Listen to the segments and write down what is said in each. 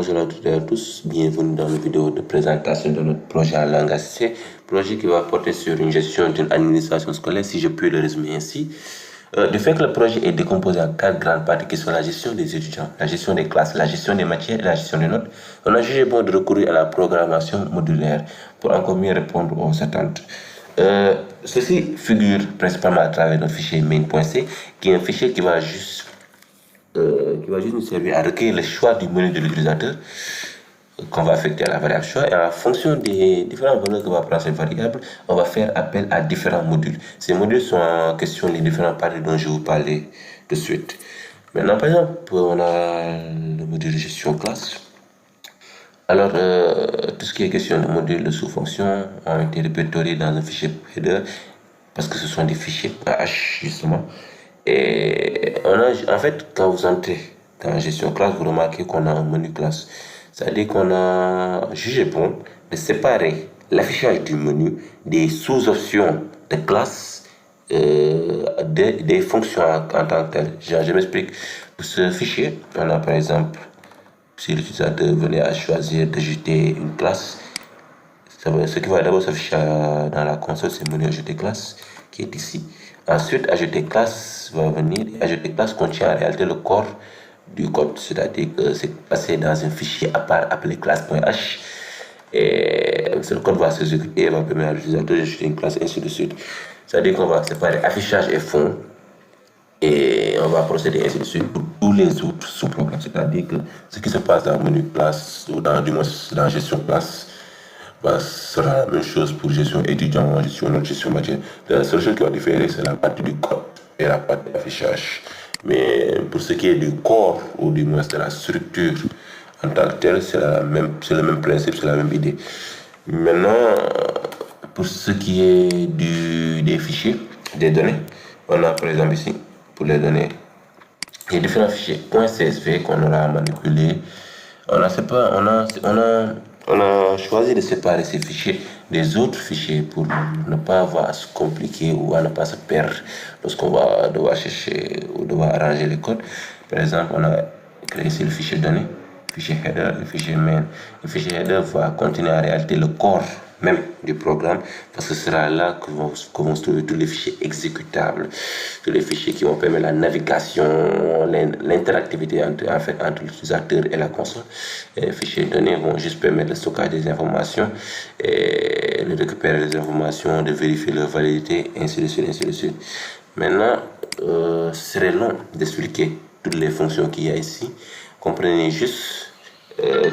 Bonjour à toutes et à tous, bienvenue dans la vidéo de présentation de notre projet en langage C, projet qui va porter sur une gestion d'une administration scolaire, si je puis le résumer ainsi. De fait que le projet est décomposé en 4 grandes parties qui sont la gestion des étudiants, la gestion des classes, la gestion des matières et la gestion des notes. On a jugé bon de recourir à la programmation modulaire pour encore mieux répondre aux attentes. Ceci figure principalement à travers notre fichier main.c, qui est un fichier qui va juste nous servir à recueillir le choix du menu de l'utilisateur qu'on va affecter à la variable choix, et en fonction des différentes valeurs que va prendre cette variable, on va faire appel à différents modules. Ces modules sont en question les différentes parties dont je vais vous parler de suite. Maintenant, par exemple, on a le module de gestion classe. Alors, tout ce qui est question de modules de sous-fonctions ont été répertoriés dans un fichier header parce que ce sont des fichiers H justement. Et en fait, quand vous entrez dans la gestion classe, vous remarquez qu'on a un menu classe. C'est-à-dire qu'on a jugé bon de séparer l'affichage du menu des sous-options de classe des fonctions en tant que telles. Je m'explique. Pour ce fichier, on a par exemple, si l'utilisateur venait à choisir d'ajouter une classe, ce qui va d'abord s'afficher dans la console, c'est le menu ajouter classe qui est ici. Ensuite, ajouter classe va venir. Ajouter classe contient en réalité le corps du code, c'est-à-dire que c'est passé dans un fichier à part appelé classe.h. Et le code va s'exécuter et va permettre à l'utilisateur d'ajouter une classe, ainsi de suite. C'est-à-dire qu'on va séparer affichage et fond. Et on va procéder ainsi de suite pour tous les autres sous-programmes. C'est-à-dire que ce qui se passe dans le menu classe, ou du moins dans la gestion classe, sera la même chose pour gestion étudiant, gestion note, gestion matière. La seule chose qui va différer, c'est la partie du code et la partie d'affichage. Mais pour ce qui est du corps, ou du moins de la structure en tant que telle, c'est le même principe, c'est la même idée. Maintenant, pour ce qui est des fichiers, des données, on a par exemple ici, pour les données, il y a différents fichiers .csv qu'on aura manipulé. On a choisi de séparer ces fichiers des autres fichiers pour ne pas avoir à se compliquer ou à ne pas se perdre lorsqu'on va devoir chercher ou devoir arranger les codes. Par exemple, on a créé ici le fichier données, le fichier header, le fichier main. Le fichier header va contenir en réalité le corps même du programme, parce que ce sera là que vont se trouver tous les fichiers exécutables, tous les fichiers qui vont permettre la navigation, l'interactivité entre l'utilisateur et la console. Et les fichiers données vont juste permettre le stockage des informations, et de récupérer les informations, de vérifier leur validité, ainsi de suite, ainsi de suite. Maintenant, ce serait long d'expliquer toutes les fonctions qu'il y a ici. Comprenez juste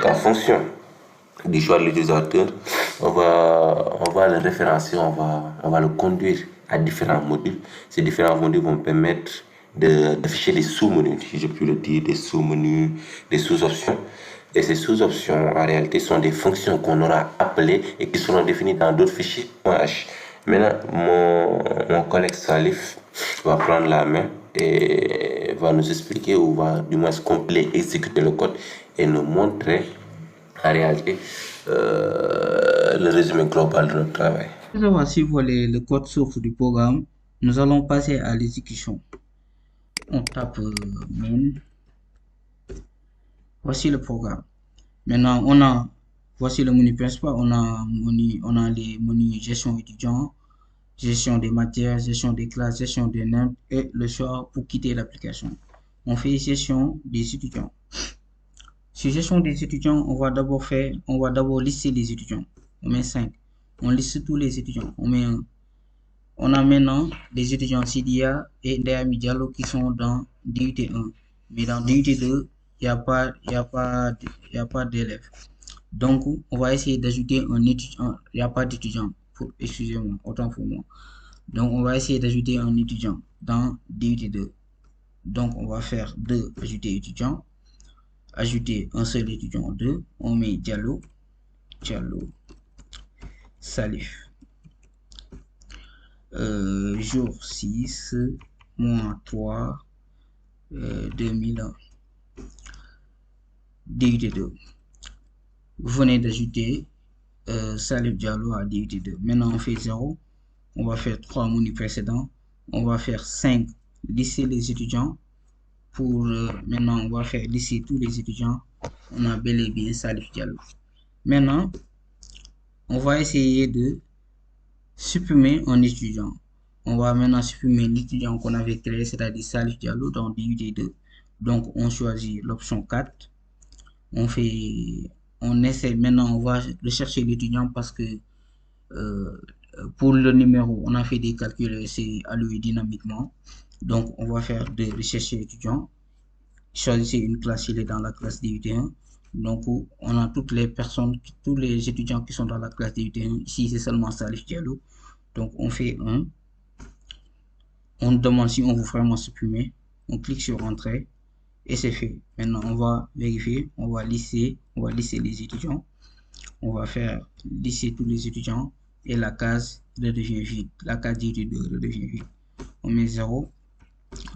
qu'en fonction du choix de l'utilisateur, on va le référencer, on va le conduire à différents modules. Ces différents modules vont permettre d'afficher des sous-menus, si je puis le dire, des sous-menus, des sous-options. Et ces sous-options, en réalité, sont des fonctions qu'on aura appelées et qui seront définies dans d'autres fichiers .h. Maintenant, mon collègue Salif va prendre la main et va nous expliquer, ou va du moins exécuter le code et nous montrer en réalité le résumé global de notre travail. Après avoir suivi le code source du programme, nous allons passer à l'exécution. On tape main. Voici le programme. Maintenant, voici le menu principal. On a les menus gestion étudiant, gestion des matières, gestion des classes, gestion des notes et le choix pour quitter l'application. On fait gestion des étudiants. Sur gestion des étudiants, on va d'abord lister les étudiants. On met 5. On liste tous les étudiants. On a maintenant les étudiants Sidia et Ndayami Diallo qui sont dans DUT1. Mais dans DUT2, il n'y a pas d'élèves. Donc, on va essayer d'ajouter un étudiant. Il n'y a pas d'étudiant. Excusez-moi, autant pour moi. Donc, on va essayer d'ajouter un étudiant dans DUT2. Donc, on va faire 2 ajouter étudiant. Ajouter un seul étudiant 2. On met Diallo, Salif. Jour 6, mois 3, 2001. DUT2. Vous venez d'ajouter Salif Diallo à DUT2. Maintenant, on fait 0. On va faire 3 menus précédents. On va faire 5, lisser les étudiants. Maintenant, on va faire lisser tous les étudiants on a bel et bien Salif Diallo. Maintenant, on va essayer de supprimer un étudiant. On va maintenant supprimer l'étudiant qu'on avait créé, c'est-à-dire Salif Diallo dans DUT2. Donc, on choisit l'option 4. On essaie maintenant, on va rechercher l'étudiant parce que euh, pour le numéro, on a fait des calculs, c'est alloué dynamiquement. Donc, on va faire de rechercher l'étudiant. Choisissez une classe, il est dans la classe DUT1. Donc, on a toutes les personnes, tous les étudiants qui sont dans la classe DUT1. Ici, c'est seulement Salif Diallo. Donc, on fait 1. On demande si on veut vraiment supprimer. On clique sur Entrée et c'est fait. Maintenant, on va vérifier. On va lister les étudiants. On va faire lister tous les étudiants et la case redevient vide. La case DUT2 redevient vide. On met 0.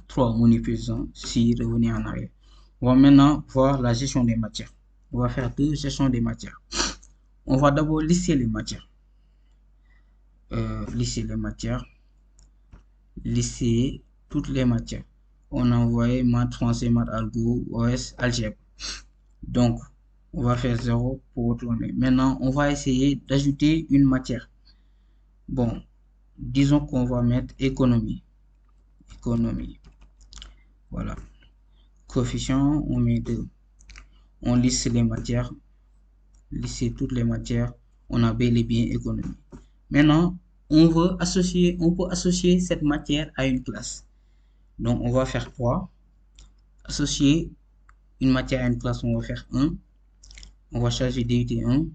3 monétisant si revenir en arrière. On va maintenant voir la gestion des matières. On va faire deux gestions des matières. On va d'abord lister les matières. Lister toutes les matières. On a envoyé maths, français, maths, algo, OS, algèbre. Donc, on va faire 0 pour retourner. Maintenant, on va essayer d'ajouter une matière. Bon, disons qu'on va mettre économie. Voilà. Coefficient, on met 2. On liste les matières. Lister toutes les matières. On a bel et bien économie. Maintenant, on peut associer cette matière à une classe. Donc, on va faire 3. Associer une matière à une classe, on va faire 1. On va charger DUT1.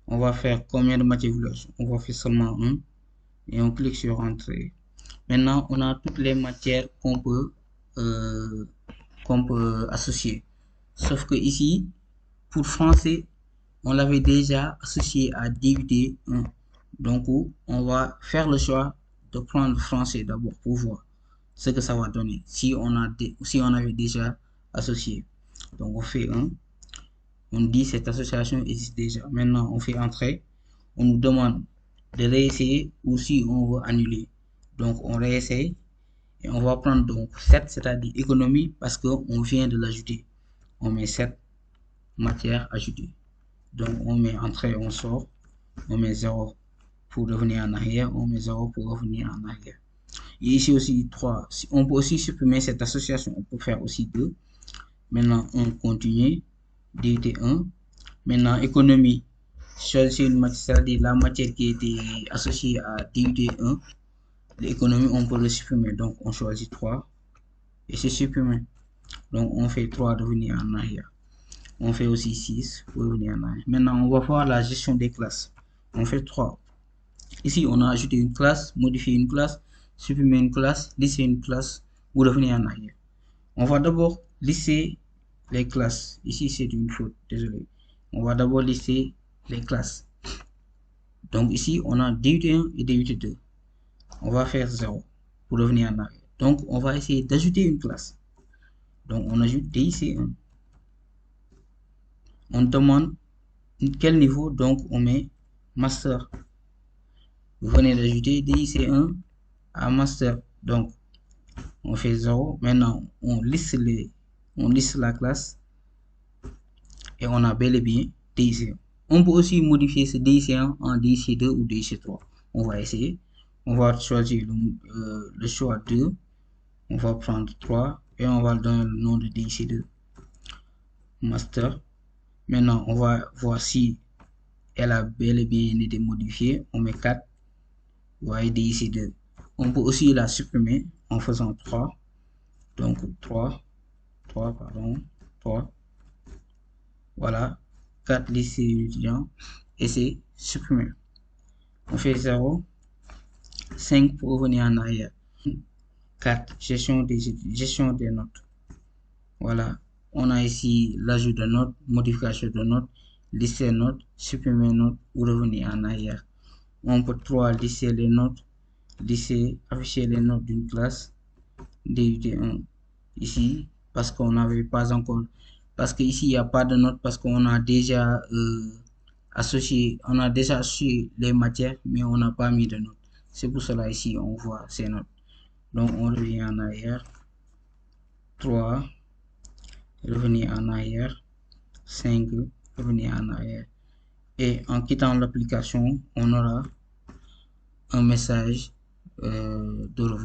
On va faire combien de matières vous voulez? On va faire seulement 1. Et on clique sur Entrée. Maintenant, on a toutes les matières qu'on peut associer. Sauf que ici, pour français, on l'avait déjà associé à DUT1. Donc, on va faire le choix de prendre français d'abord pour voir ce que ça va donner si on avait déjà associé. Donc, on fait 1. On dit cette association existe déjà. Maintenant, on fait Entrée. On nous demande de réessayer ou si on veut annuler. Donc, on réessaye et on va prendre donc 7, c'est-à-dire économie, parce qu'on vient de l'ajouter. On met 7 matières ajoutées. Donc, on met Entrée, on sort. On met 0 pour revenir en arrière. On met 0 pour revenir en arrière. Et ici aussi 3. On peut aussi supprimer cette association. On peut faire aussi 2. Maintenant, on continue. DUT1. Maintenant, économie. Choisir une matière, c'est-à-dire la matière qui était associée à DUT1. L'économie, on peut le supprimer. Donc, on choisit 3 et c'est supprimé. Donc, on fait 3 revenir en arrière. On fait aussi 6 pour revenir en arrière. Maintenant, on va voir la gestion des classes. On fait 3. Ici, on a ajouté une classe, modifié une classe, supprimer une classe, lister une classe ou revenir en arrière. On va d'abord lister les classes. Ici, c'est une faute, désolé. On va d'abord lister les classes. Donc ici, on a DUT1 et DUT2. On va faire 0 pour revenir en arrière. Donc, on va essayer d'ajouter une classe. Donc, on ajoute DIC1. On demande quel niveau, donc on met master. Vous venez d'ajouter DIC1 à master. Donc, on fait 0. Maintenant, on liste la classe et on a bel et bien DIC1. On peut aussi modifier ce DIC1 en DIC2 ou DIC3. On va essayer. On va choisir le choix 2. On va prendre 3 et on va donner le nom de DIC2. Master. Maintenant, on va voir si elle a bel et bien été modifiée. On met 4. Vous voyez DIC2. On peut aussi la supprimer en faisant 3. Donc 3. Voilà. 4 lycées étudiants. Et c'est supprimé. On fait 0. 5 pour revenir en arrière. 4. Gestion des notes. Voilà. On a ici l'ajout de notes, modification de notes, lister notes, supprimer notes ou revenir en arrière. On peut 3 lister les notes, afficher les notes d'une classe, DUT1 ici, parce qu'on n'avait pas encore, parce qu'ici il n'y a pas de notes, parce qu'on a déjà associé les matières, mais on n'a pas mis de notes. C'est pour cela ici on voit ces notes. Donc on revient en arrière, 3, revenir en arrière, 5, revenir en arrière. Et en quittant l'application, on aura un message de revoir.